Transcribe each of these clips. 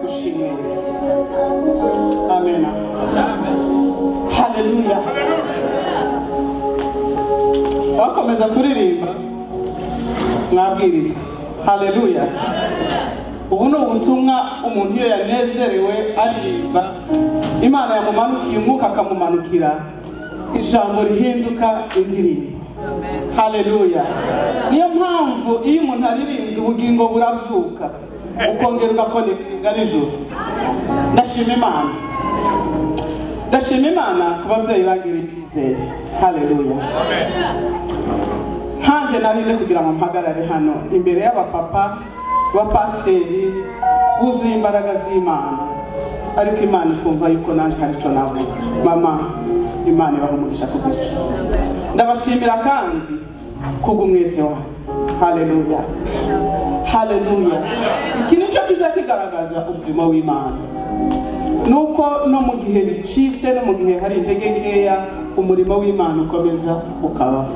tugushimire Yesu. Amen. Haleluya. Wakomeza kuririmba mwabwirizwa. Haleluya. Ubu ni ubutumwa umuntu iyo yanezerewe aririmba Imana yamumanukiye umwuka akamumanukira ijambo rihinduka indirimbo. Haleluya. Niyo mpamvu iyo umuntu aririmbye ubugingo buravyuka ukongera ugakonekitinga n'ijuru. Ndashima Imana. Ndashima Imana ku bavyeyi bagira icyizere. Haleluya. Amen. Hanje narinde kugira ngo mpagarare hano imbere y'abapapa b'abapasiteri buzuye imbaraga z'Imana, ariko Imana ikumva yuko nanje hari ico navuga. Mama, Imana ibahumurisha kubica. Ndabashimira kandi kugumwete wa. Haleluya. Haleluya. Iki nico kiza kigaragaza umurimo w'Imana. Nuko no mu gihe bicitse no mu gihe hari intege nkeya umurimo w'Imana ukomeza ukaba.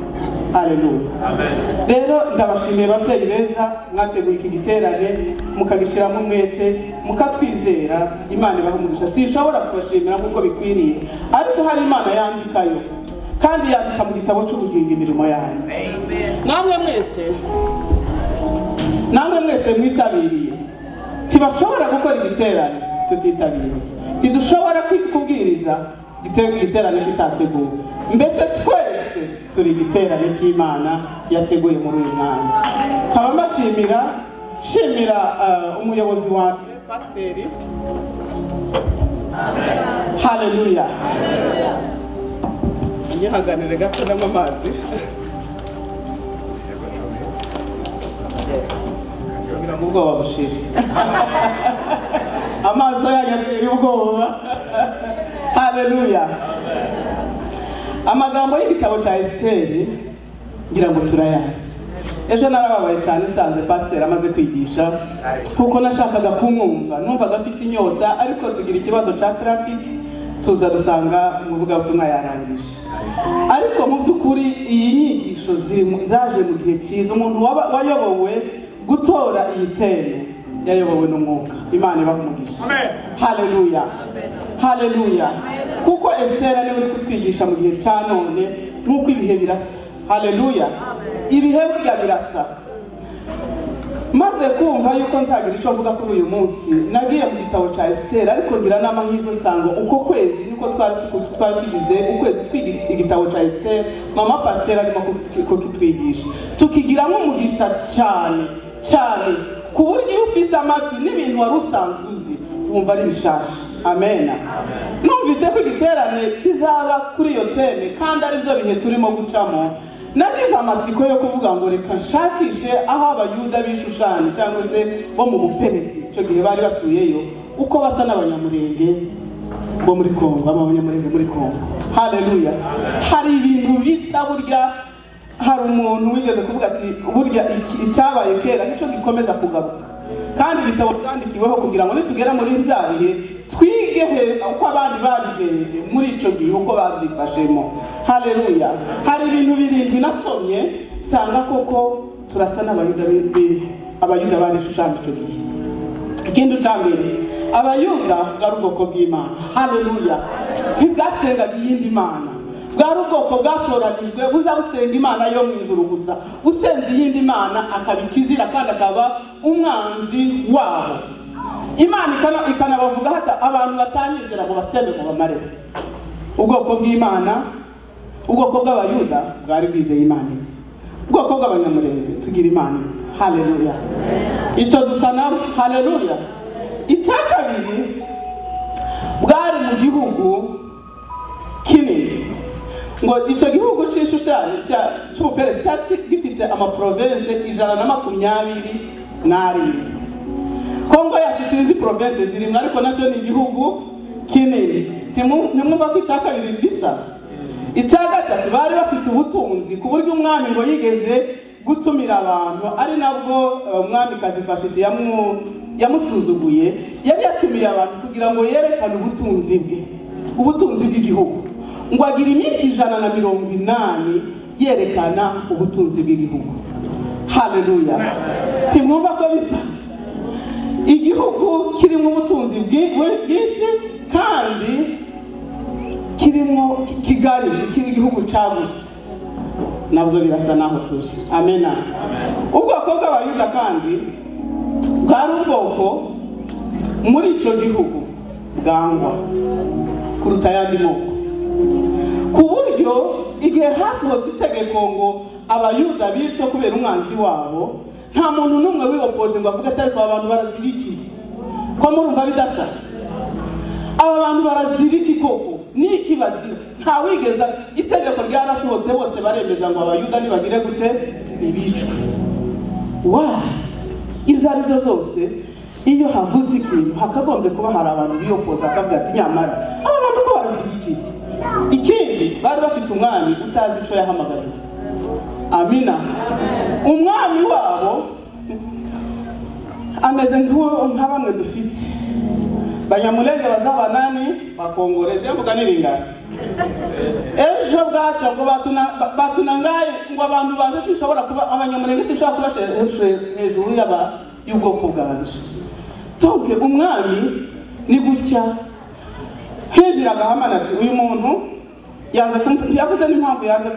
Haleluya. Amen. Rero ndabashimiye bavyeyi beza mwateguye iki giterane mukagishiramo umwete mukatwizera. Imana ibahumurisha. Sinshobora kubashimira kuko bikwiriye, ariko hari Imana yandikayo kandi yandika mu gitabo cy'ubugingo imirimo yanyu. Namwe mwese mwitabiriye. Ntibashobora gukora igiterane tutitabiriye. Ntidushobora kubwiriza igiterane kitateguwe. Mbese twese turi igiterane cy'Imana yateguye muri uyu mwanya. Nkaba mbashimira umuyobozi wacu pasiteri. Haleluya. Yihaganire gato n'amazi. Ngira ngo ubwoba bushire. Amaso yanyu ateye ubwoba. Haleluya. Amagambo y'igitabo cya Esiteri ngira ngo turayazi. Ejo narababaye cyane sanze pasiteri amaze kwigisha kuko nashakaga kumwumva, numvaga afite inyota, ariko tugira ikibazo cya traffic tuza dusanga muvuga ubutumwa yarangije. Ariko mu by'ukuri iyi nyigisho zaje mu gihe cyiza. Umuntu wayobowe gutora iyi teme yayobowe n'umwuka. Imana ibahumugisha. Haleluya. Haleluya. Kuko Esiteri niwe uri kutwigisha mu gihe cya none nk'uko ibihe birasa. Haleluya. Ibihe burya birasa. Maze kumva yuko nzagira icyo mvuga kuri uyu munsi, nagiye mu gitabo cya Esiteri, ariko ngira n'amahirwe nsanga uko kwezi niko twari tugize ukwezi twiga igitabo cya Esiteri. Mama pasiteri arimo kukitwigisha, tukigiramo umugisha cyane cyane ku buryo iyo ufite amatwi n'ibintu wari usanzwe uzi wumva ari bishasha. Amen. Numvise ko igiterane kizaba kuri iyo teme kandi ari byo bihe turimo gucamo. Nagize amatsiko yo kuvuga ngo reka nshakishe aho abayuda b'Ishushani cyangwa se bo mu Buperesi icyo gihe bari batuyeyo uko basa n'abanyamurenge bo muri Kongo, abanyamurenge muri Kongo. Haleluya. Hari ibintu bisa burya. Hari umuntu wigeze kuvuga ati burya icyabaye kera nicyo gikomeza kugaruka, kandi ibitabo byandikiweho kugira ngo nitugera muri bya bihe twigehe uko abandi babigenje muri icyo gihe uko babyifashemo. Haleluya. Hari ibintu birindwi nasomye sanga koko turasa n'abayuda bari Ishushani icyo gihe. Ikindi cya mbere, abayuda bwari ubwoko bw'Imana. Haleluya. Ntibwasengaga iyindi mana, bwari ubwoko bwatoranijwe buza busenga Imana yo mu ijuru gusa. Usenze iyindi mana akabikizira kandi akaba umwanzi wabo. Imana ikanabavuga hata abantu batanyizera ngo batsembe ngo bamare. Ubwoko bw'Imana, ubwoko bw'abayuda bwari bwizeye Imana. Ubwoko bw'abanyamurenge tugira Imana. Haleluya. Icyo dusana. Haleluya. Icya kabiri, bwari mu gihugu kinini. Ngo icyo gihugu cy'Ishushani cy'Ubuperesi cyari gifite amaprovince 127. Kongo yacu sinzi province zirimo, ariko nacyo ni igihugu kinini. Ntimwumva ko icya kabiri bisa. Icya gatatu, bari bafite ubutunzi ku buryo umwami ngo yigeze gutumira abantu, ari nabwo umwamikazi Vashiti yamusuzuguye. Yari yatumiye abantu kugira ngo yerekane ubutunzi bwe, ubutunzi bw'igihugu. Ngo agira iminsi 180 yerekana ubutunzi bw'igihugu. Haleluya. Ntimwumva ko bisa. igihugu kirimo ubutunzi bwinshi kandi kirimo Kigali, igihugu cagutse, nabyo birasa naho turi. Amena. Ubwoko bw'abayuda kandi bwari ubwoko muri icyo gihugu bwangwa kuruta ayandi moko, ku buryo igihe hasohotse itegeko ngo abayuda bicwe kubera umwanzi wabo, nta muntu n'umwe wiyopoje ngo avuge ati ariko abantu baraziriki ko murumva bidasa. Aba bantu baraziriki koko niki bazira? Nta wigeza. Itegeko ryarasohotse bose baremeza ngo abayuda nibagire gute ibicwe. Ibyo ari byo byose iyo havutse ikintu hakagombye kuba hari abantu biyopoza akavuga ati nyamara aba bantu ko baraziriki. Ikindi bari bafite umwami utazi icyo yahamagariwe. Amina. Umwami wabo ameze nka bamwe dufite Banyamulenge bazabanani bakongoreje mvuga niringana. Ejo bwacu ngo batunangaye ngo abantu baje sinshobora kuba Abanyamulenge sinshobora kuba hejuru y'ubwoko bwanje. Tonke umwami ni gutya hejiraga hamana ati uyu muntu yavuze n'impamvu yaje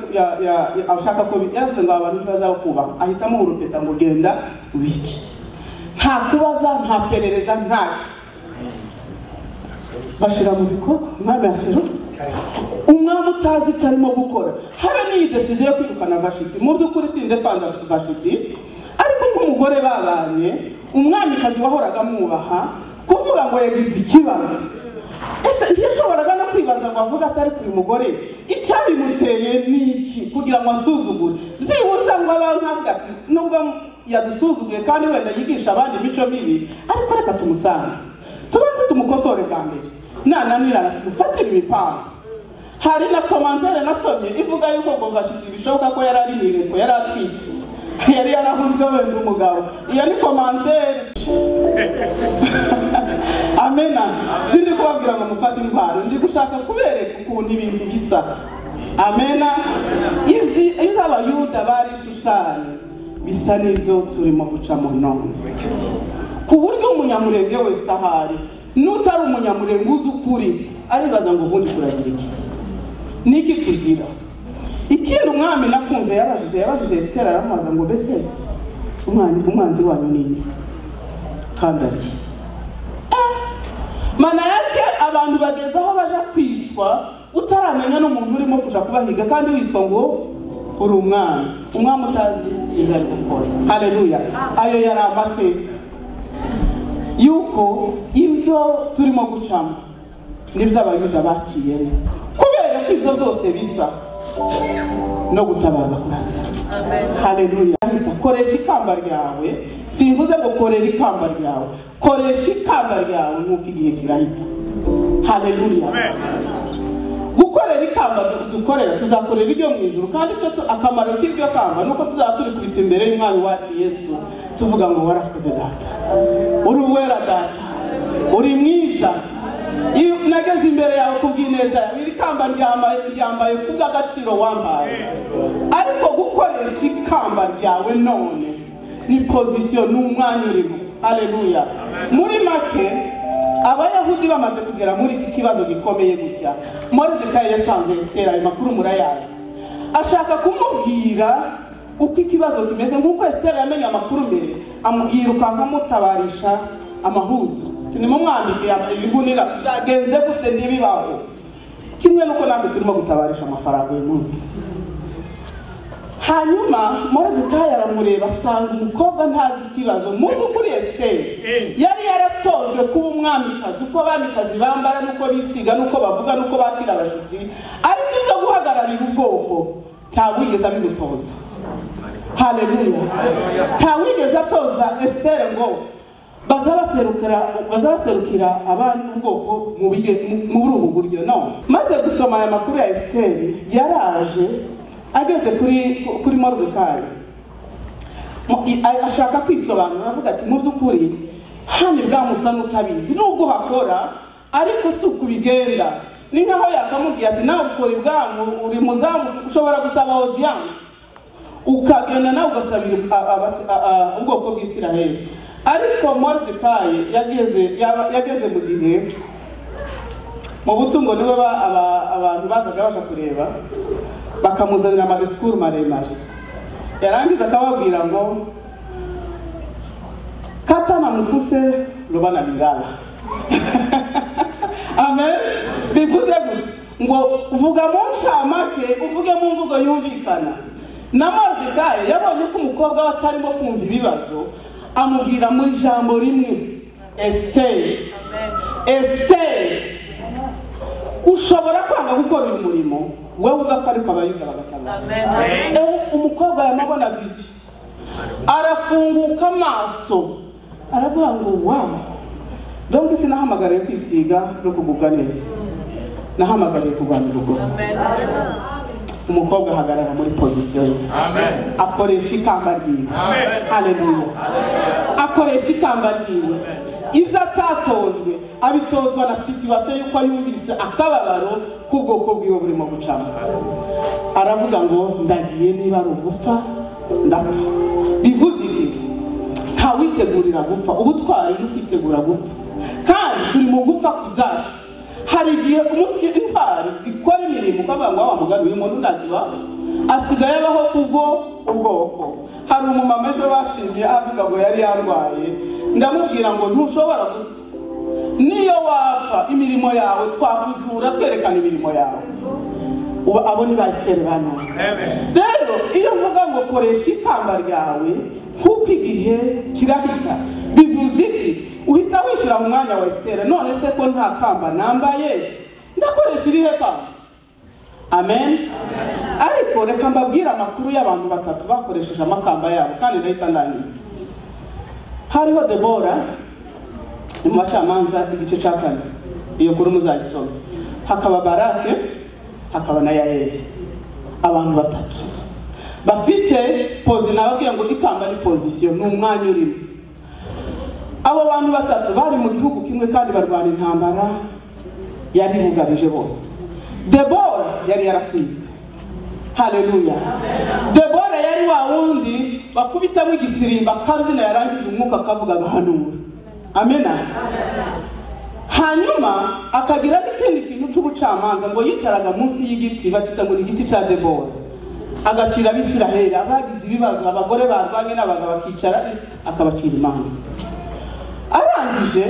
ashaka ko yavuze ngo abantu bazakubaha, ahitamo urupeta ngo genda wice. Nta kubaza, nta perereza, nta bashira mu bikorwa. Umwami Ahasuwerusi umwami utazi icyo arimo gukora, habe n'iyi decision yo kwirukana Vashiti. Mu by'ukuri sindefanda Vashiti, ariko nk'umugore babanye umwamikazi wahoraga amwubaha kuvuga ngo yagize ikibazo, ese ntiyashoboraga no kwibaza ngo avuga atari kuri mugore icyabimuteye niki kugira ngo asuzugure? Byibuze ngo abantu avuga ati nubwo yadusuzuguye kandi wenda yigisha abandi imico mibi, ariko reka tumusange tubanze tumukosore bwa mbere, nananirana tumufatire imipanga. Hari na komantere nasomye ivuga yuko ngo Vashiti bishoboka ko yari ari mireko, yari atwite, yari yarahuzwe wenda umugabo. Iyo ni komantere. Amena. Sindi kubabwira ngo mufate intwaro, ndi gushaka kubereka ukuntu ibintu bisa. Amena. Ibyo abayuda bari Shushani bisa n'ibyo turimo guca mu none, ku buryo umunyamurenge wese ahari n'utari umunyamurenge uzi ukuri aribaza ngo ubundi turaziriki niki tuzira. Ikindi umwami nakunze yabajije Esiteri, aramubaza ngo bese umwanzi wanyu ninde kandi ari mana yake abantu bageze aho baje kwicwa utaramenya n'umuntu urimo kuja kubahiga kandi witwa ngo uri umwami utazi ibyo ari gukora. Haleluya. Ayo yari amateka yuko ibyo turimo gucamo nibyo abayuda baciyemo, kubera ko ibyo byose bisa no gutabarwa kurasa. Haleluya. Koresha ikamba ryawe, simvuze ngo korera ikamba ryawe, koresha ikamba ryawe nk'uko igihe kirahita. Haleluya. Gukorera ikamba dukorera tuzakorera iryo mu ijuru, kandi cyo akamaro k'iryo kamba nuko tuzaba turi kubita imbere y'umwami wacu Yesu tuvuga ngo warakoze data, uri uwera data, uri mwiza, nageze imbere yawe kubw'ineza yawe, iri kamba ryambaye kubw'agaciro wambaye. Ariko gukoresha ikamba ryawe none ni position n'umwanya urimo. Haleluya. Muri make Abayahudi bamaze kugera muri iki kibazo gikomeye gutya, Moridekayi yasanze Esiteri, ayo makuru murayazi, ashaka kumubwira uko ikibazo kimeze. Nk'uko Esiteri yamenye amakuru mbere, yirukanka amutabarisha amahuzo, nimumwambike ibigunira byagenze gute ntibibaho. Kimwe nuko natwe turimo gutabarisha amafaranga uyu munsi. Hanyuma Moridekayi aramureba asanga umukobwa ntazi ikibazo. Muzi ukuri Esiteri yari yaratojwe kuba umwamikazi, uko abamikazi bambara, nuko bisiga, nuko bavuga, nuko bakira abashitsi, ariko ibyo guhagararira ubwoko ntawigeze abimutoza. Haleluya. Ntawigeze atoza Esiteri ngo bazabaserukira abantu ubwoko muri ubu buryo. No. Maze gusoma aya makuru ya Esiteri, yaraje ageze kuri Moridekayi ashaka kwisobanura, avuga ati mu by'ukuri hano bwamusa n'utabizi nubwo hakora, ariko si uko bigenda. Ni nkaho yakamubwiye ati nawe ukora ibwami, uri muzamu, ushobora gusaba audience ukagenda nawe ugasabira ubwoko bw'Isiraheli. ariko Mordecai yageze mu gihe mu butungo niwe abantu bazaga baje kureba bakamuzanira amadisikuru maremare yarangiza akababwira ngo katana mukuse rubana bingala amen bivuze gute ngo uvuga mu ncamake uvuge mu mvugo yumvikana na Mordecai yabonye ko umukobwa watarimo kumva ibibazo amubwira muri jambo rimwe Esther ushobora kwanga gukora uyu murimo wewe ugapfa ariko abayuda bagatabara umukobwa yamabona vision arafunguka amaso aravuga ngo wow donc sinahamagariye kwisiga no kugubwa neza nahamagariye kurwanya urugo umukobwa ahagarara muri position ye akoresha ikamba ryiwe haleluya akoresha ikamba ryiwe ibyo atatojwe abitozwa na situation yuko yumvise akababaro k'ubwoko bwiwe burimo gucamo aravuga ngo ndagiye niba ari ugupfa ndapfa bivuze iki ntawitegurira gupfa ubutwari no kwitegura gupfa kandi turi mu gupfa kuzacu hari igihe intwari zikora imirimo ukavuga ngo wa mugani uyu muntu ntagiba asigaye abaho kubwo ubwoko hari umumama ejo bashimye avuga ngo yari yarwaye ndamubwira ngo ntushobora gupfa niyo wapfa imirimo yawe twakuzura twerekana imirimo yawe abo ni ba Esther bano rero iyo mvuga ngo koresha ikamba ryawe kuko igihe kirahita bivuze iki uhita wishyira mu mwanya wa Esther none se ko nta kamba nambaye ndakoresha irihe kamba amen ariko reka mbabwira amakuru y'abantu batatu bakoresheje amakamba yabo kandi ndahita ndangiza hariho Debora mu bacamanza igice cya 4 iyo kuri muzayisoma hakaba Barake hakaba na Yaeli abantu batatu bafite pozi nababwiye ngo ikamba ni position ni umwanya urimo abo bantu batatu bari mu gihugu kimwe kandi barwana intambara yari bugarije bose Debora yari yarasizwe haleluya Debora yari wa wundi bakubitamo igisirimba kabyina yarangiza umwuka akavuga gahanura amena hanyuma akagira n'ikindi kintu cy'ubucamanza ngo yicaraga munsi y'igiti bacita ngo igiti cya Debora agacira abisiraheli abagize ibibazo abagore barwanye n'abagabo bakicara akabacira imanza arangije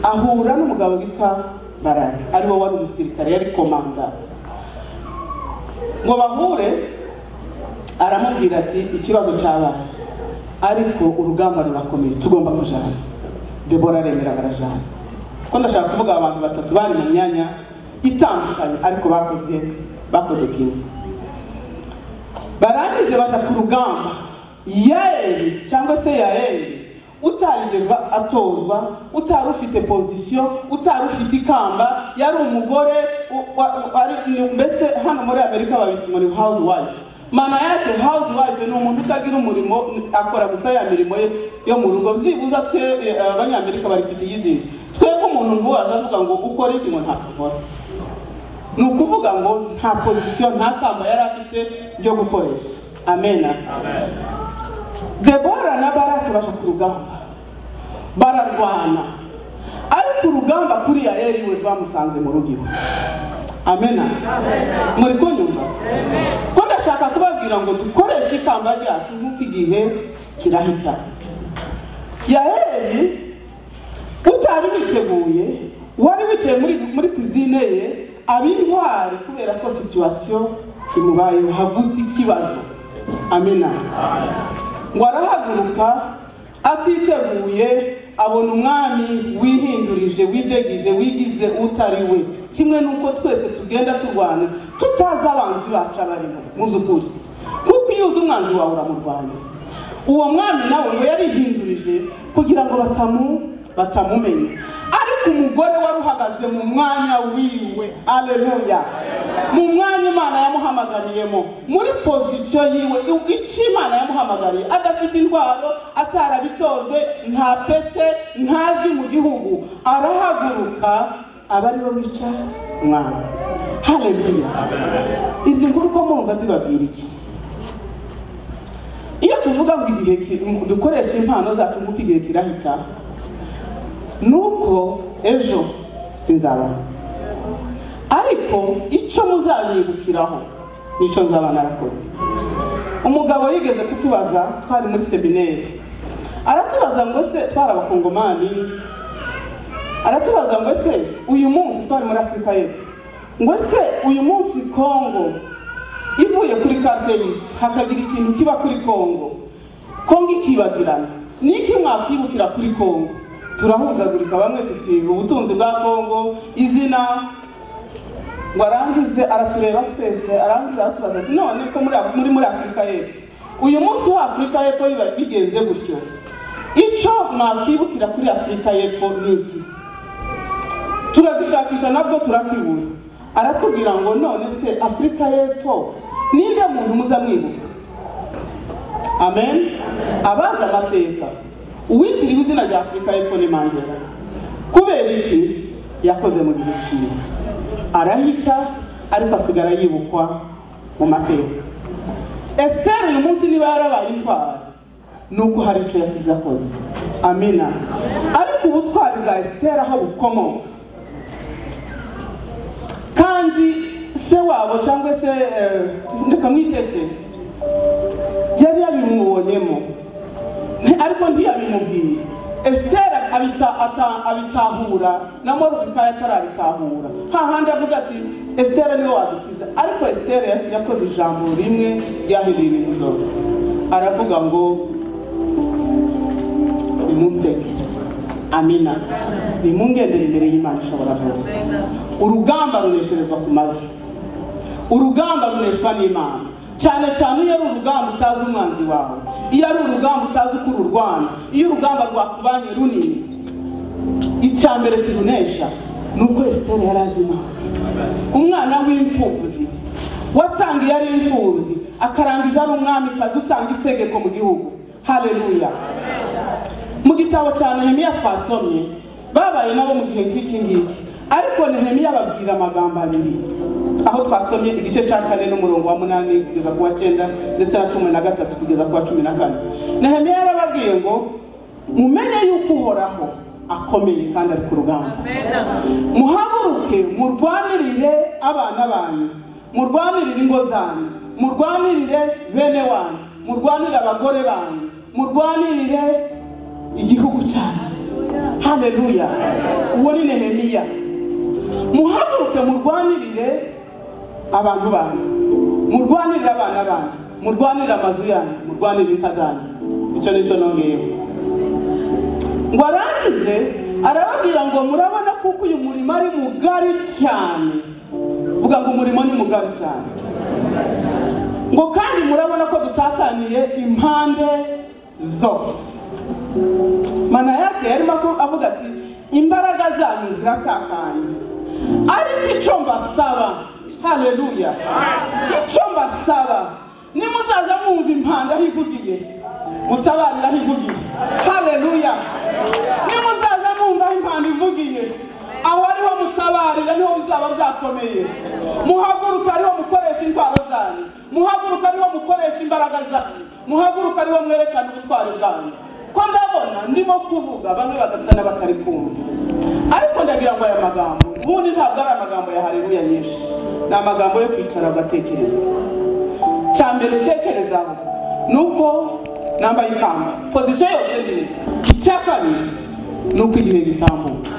ahura n'umugabo witwa Barake ariwo wari umusirikare yari komanda ngo bahure aramubwira ati ikibazo cyabaye ariko urugamba rurakomeye tugomba kujana Debora aremera barajana ko ndashaka kuvuga abantu batatu bari mu myanya itandukanye ariko bakoze kimwe barangize baje ku rugamba Yaeli cyangwa se Yaeli utarigezwa atozwa utari ufite position utari ufite ikamba yari umugore mbese hano muri Amerika babita housewife mana yake housewife ni umuntu utagira umurimo akora gusa ya mirimo yo mu rugo byibuza twe abanyamerika barifite izindi twebwe umuntu ngo azavuga ngo ukora iki ngo ntakora ni ukuvuga ngo nta position nta kamba yari afite byo gukoresha amena Debora na Barake basha ku rugamba bararwana ariko urugamba kuri Yaeli we rwamusanze mu rugibo amena muri kunyumva ko ndashaka kubabwira ngo dukoreshe ikamba ryacu nk'uko igihe kirahita Yaeli utari biteguye wari wicaye muri kuzine ye abintwari kubera ko situation imubaye havutse ikibazo amena ngo arahaguruka atiteguye abona umwami wihindurije widegije wigize utari we kimwe nuko twese tugenda turwana tutazi abanzi bacu abarimo muzukuri kuko iyo uzi umwanzi wawe uramurwanya uwo mwami nawe ngo yarihindurije kugira ngo batamumenye ariko umugore wari uhagaze mu mwanya wiwe haleluya mu mwanya Imana yamuhamagariyemo muri position yiwe icyo Imana yamuhamagariye adafite intwaro atarabitojwe nta pete ntazwi mu gihugu arahaguruka abari bo bica mwana haleluya izi nkuru ko mumva zibabwira iki iyo tuvuga ngo igihe dukoresha impano zacu ngo igihe kirahita, nuko ejo sinzaba, ariko icyo muzanyibukiraho nico nzaba narakoze. Umugabo yigeze kutubaza, twari muri seminari, aratubaza ngo se twari abakongomani, aratubaza ngo se uyu munsi twari muri Afrika y'Epfo, ngo se uyu munsi Kongo ivuye kuri carte y'isi hakagira ikintu kiba kuri Kongo ikibagirana, niki mwakwibukira kuri Kongo? Turahuzagurika, bamwe tuti ubutunzi bwa Kongo, izina, ngo arangize aratureba twese, arangize aratubaza ati none ko muri Afrika y'Epfo uyu munsi wa Afrika y'Epfo bigenze gutyo, icyo mwakwibukira kuri Afrika y'Epfo niki? Turagishakisha nabwo turakibura. Aratubwira ngo none se Afrika y'Epfo ninde muntu muzamwibuka? Amen. Abaza amateka, uwitiriwe izina rya Afrika y'Epfo ni Mandela. Kubera iki? Yakoze mu gihe cyiwe, arahita ariko asigara yibukwa mu mateka. Esther uyu munsi niba yarabaye intwari, nuko hari icyo yasize akoze. Amina. Ariko ubutwari bwa Esther aho bukomoka, kandi se wabo cyangwa se ndakamwite se yari yabimubonyemo, ariko ntiyabimubwira. Esther abitahura na Mordecai atarabitahura, hahandi avuga ati Esther niwe wadukiza. Ariko Esther yakoze ijambo rimwe ryahinduye ibintu byose. Aravuga ngo nimunseke. Amina. Nimungendere imbere y'Imana ishobora byose. Urugamba runesherezwa ku mavi, urugamba runeshwa n'Imana, cyane cyane iyo ari urugamba utazi umwanzi wawe, iyo ari urugamba utazi uko ururwana, iyo urugamba rwakubanye runini, icyambere kirunesha nuko Esther yari azi Imana. Umwana w'imfubyi watangiye ari imfubyi akarangiza ari umwamikazi utanga itegeko mu gihugu. Haleluya. Mu gitabo cya Nehemiya twasomye, babaye nabo mu gihe nk'iki ngiki, ariko Nehemiya babwira amagambo abiri, aho twasomye igice cya 4 n'umurongo wa 8 kugeza ku wa 9 ndetse na 13 kugeza ku wa 14. Nehemiya yarababwiye ngo mumenye yuko Uhoraho akomeye kandi ari ku rugamba. Muhaguruke murwanirire abana banyu, murwanirire ingo zanyu, murwanirire bene wanyu, murwanirire abagore banyu, murwanirire igihugu cyanyu. Haleluya. Uwo ni Nehemiya. Muhaguruke murwanirire abantu banyu, murwanirire abana banyu, murwanirire amazu yanyu, murwanirire inka zanyu. Icyo nicyo nongeyeho. Ngo arangize arababwira ngo murabona kuko uyu murimo ari mugari cyane. Vuga ngo umurimo ni mugari cyane. Ngo kandi murabona ko dutataniye impande zose. Mana yake yarimo avuga ati imbaraga zanyu ziratatanye, ariko icyo mbasaba, haleluya, icyo mbasaba nimuzaza mwumva impanda hivugiye mutabarira hivugiye. Haleluya. Nimuzaza mwumva impanda ivugiye, aho ariho mutabarira niho bizaba byakomeye. Muhaguruka ariho mukoresha intwaro zanyu, muhaguruka ariho mukoresha imbaraga zanyu, muhaguruka ariho mwerekana ubutwari bwanyu. Ko ndabona ndimo kuvuga bamwe bagasana batari kumva, ariko ndagira ngo aya magambo ubundi ntabwo ari amagambo ya haleluya nyinshi, ni amagambo yo kwicara ugatekereza. Cyambere utekerezaho nuko nambaye ikamba, position yose ndimo. Icya kabiri nuko igihe gitambuka,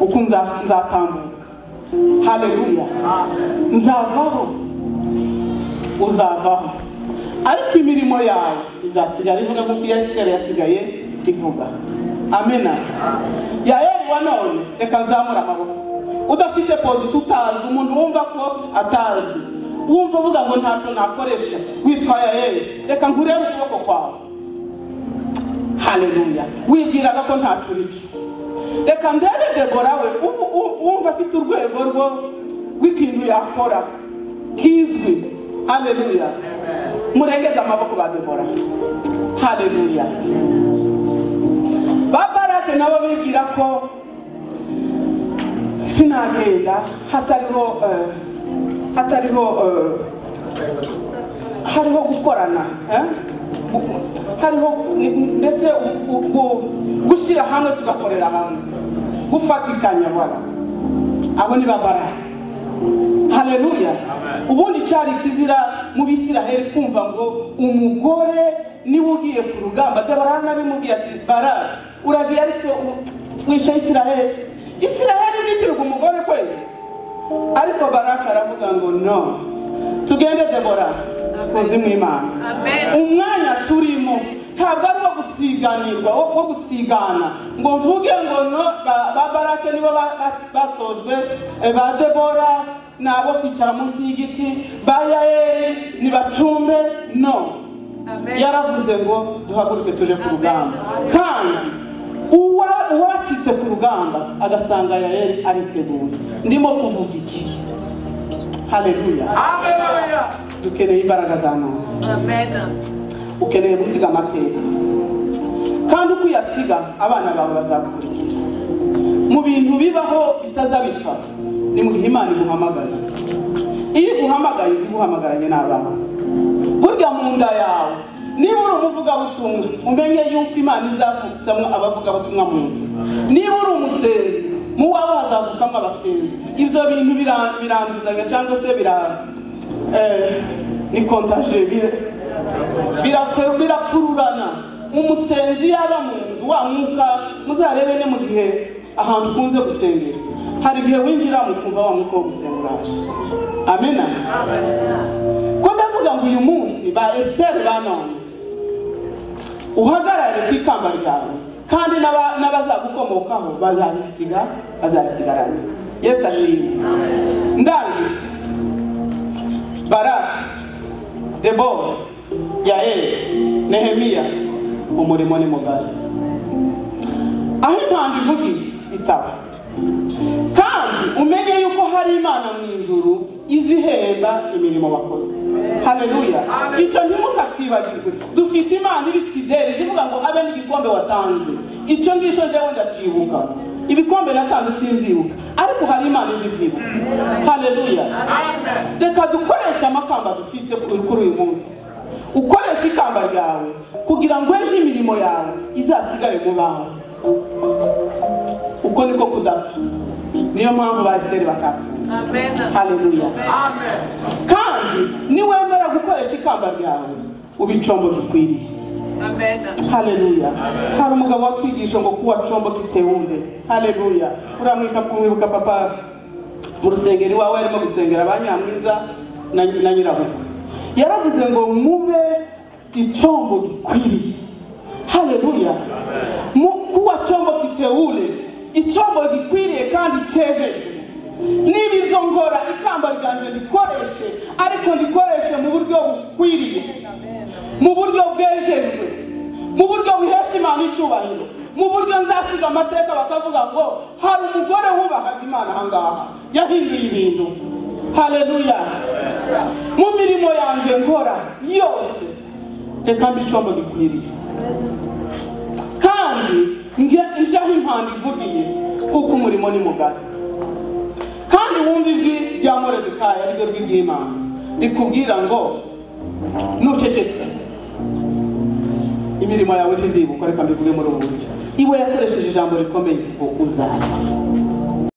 uko nzatambuka. Haleluya. Nzavaho, uzavaho, ariko imirimo yawe izasigara ivuga kuko Esther yasigaye ivuga. Amena. Yaeli wa none reka nzamura amaboko. Udafite position utazwi, umuntu wumva ko atazwi, wumva uvuga ngo ntaco nakoresha, witwa Yaeli, reka nkurere ukuboko kwawe. Haleluya. Wibwiraga ko ntaco urico. Reka ndebe Debora we wumva afite urwego rwo w'ikintu yakora kizwi. Haleluya. Murengeza amaboko ba Debora. Haleluya. Babarake nabo bibwira ko sinagenda hariho gukorana, hariho mbese gushyira hamwe tugakorera hamwe, gufatikanya wala abo ni babaraka. Haleluya. Ubundi cyari kizira mu Bisiraheli kumva ngo umugore niwe ugiye ku rugamba. Debora nabimubwiye ati Baraka uragiye ariko wishe Isiraheli. Isiraheli zitirwa umugore kweli? Ariko Baraka aravuga ngo no, tugende Debora kozi mw'Imana. Umwanya turimo ntabwo ari wo gusiganirwa, wo gusigana ngo mvuge ngo no Baraka nibo batojwe, ba Debora nabo kwicara munsi y'igiti, ba Yaeli ni bacumbe. No, yaravuze ngo duhaguruke tuje ku rugamba. Kandi uwacitse ku rugamba agasanga Yaeli ariteguye. Ndimo kuvuga iki? Haleluya. Haleluya. Dukeneye imbaraga za none. Amen. Ukeneye gusiga amateka, kandi uko uyasiga abana bawe bazagukurikira mu bintu bibaho bitazabipfa. Ni mu gihe Imana iguhamagaye. Iyo iguhamagaye iguhamagaranye n'abana. Burya mu nda yawe niba uri umuvugabutumwa umenye yuko Imana izavutsamwo abavugabutumwa mu nzu. Niba uri umusenzi mu wawe hazavukamo abasenzi. Ibyo bintu biranduzanya cyangwa se ni kontaje birakururana. Umusenzi yaba mu nzu wa mwuka muzarebe ne mu gihe ahantu ukunze gusengera, hari igihe winjira mu kumva wa mwuka wo gusenguraje. Amena. Ko ndavuga ngo uyu munsi ba Esther banone uhagarare ku ikamba ryawe, kandi n'abazagukomokaho bazabisigarana. Yesu ashimwe. Ndangiza. Baraka, Debora, Yaeli, Nehemiya, umurimo ni mugari. Aho impanda ivugiye itaba, kandi umenye yuko hari Imana mu ijuru izihemba imirimo wakoze. Haleluya. Icyo ntimukacibagirwe. Dufite Imana iri fideli zivuga ngo abe n'igikombe watanze. Icyo ngicyo jewe ndacibuka. Ibikombe natanze simvyibuka, ariko hari Imana izivyibuka. Haleluya. Reka dukoresha amakamba dufite kuri uyu munsi. Ukoresha ikamba ryawe kugira ngo ejo imirimo yawe izasigare mu bawe. Uko niko kudapfa. Niyo mpamvu ba Esther batapfuye. Amen. Haleluya. Amen. Kandi niwemera gukoresha ikamba ryawe ubicombo gikwiriye. Amen. Haleluya. Hari umugabo watwigisha ngo kuwa chombo kiteunde. Haleluya. Uramwika kumwibuka papa mu rusengero wawe arimo gusengera abanyamwiza na nyirabukwe. Yaravuze ngo mube icombo gikwiriye. Haleluya. Kuwa chombo kiteule, icombo gikwiriye kandi cejejwe. Niba izo ngora ikamba ryanje ndikoreshe, ariko ndikoreshe mu buryo bukwiriye, mu buryo bwejejwe, mu buryo buhesha Imana icyubahiro, mu buryo nzasiga amateka bakavuga ngo hari umugore wubahaga Imana ahangaha yahinduye ibintu. Haleluya. Mu mirimo yanje nkora yose reka mbicombo gikwiriye, kandi njaho impanda ivugiye kuko umurimo ni mugari. Kandi wumva ijwi rya Moridekayi ariryo jwi ry'Imana rikubwira ngo nuceceke imirimo yawe ntizibukwa. Reka mbivuge muri ubu buryo. Iwe yakoresheje ijambo rikomeye ngo uzapfa.